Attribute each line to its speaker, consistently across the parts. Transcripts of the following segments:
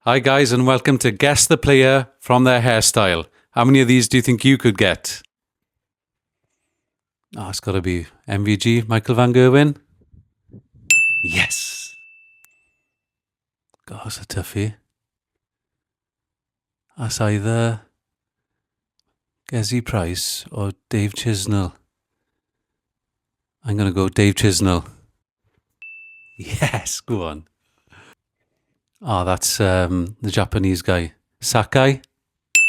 Speaker 1: Hi guys and welcome to Guess the Player from Their Hairstyle. How many of these do you think you could get? Oh, it's got to be MVG, Michael Van Gerwen. Yes. God, that's a toughie. That's either Gezi Price or Dave Chisnell. I'm going to go Dave Chisnell. Yes, go on. Oh, that's the Japanese guy. Sakai?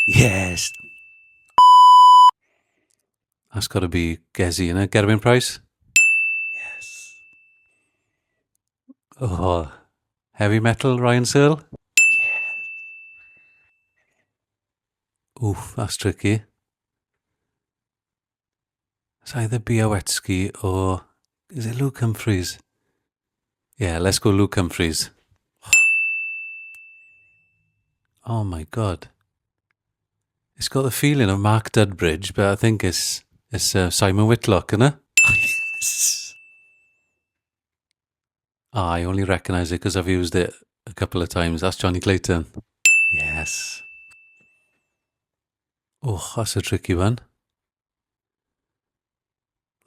Speaker 1: Yes. That's got to be Gezi, innit? Gerwyn Price? Yes. Oh, heavy metal, Ryan Searle? Yeah. Oof, that's tricky. It's either Białowski or... Is it Luke Humphries? Yeah, let's go Luke Humphries. Oh my God. It's got the feeling of Mark Dudbridge, but I think it's Simon Whitlock, isn't it? Yes. I only recognise it because I've used it a couple of times. That's Johnny Clayton. Yes. Oh, that's a tricky one.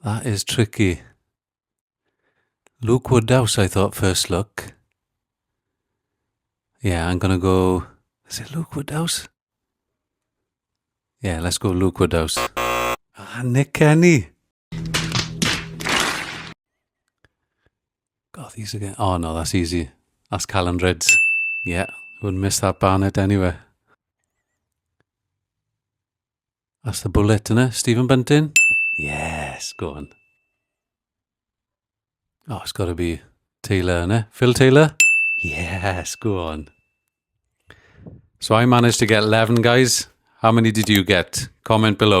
Speaker 1: That is tricky. Luke Woodhouse, I thought, first look. Yeah, I'm going to go... Is it Luke Woodhouse? Yeah, let's go Luke Woodhouse. Nick Kenny. God, these again. Oh no, that's easy. That's Callan Reds. Yeah, wouldn't miss that Barnett anyway. That's the bullet, isn't it? Stephen Bunting? Yes, go on. Oh, it's got to be Taylor, isn't it? Phil Taylor? Yes, go on. So I managed to get 11, guys. How many did you get? Comment below.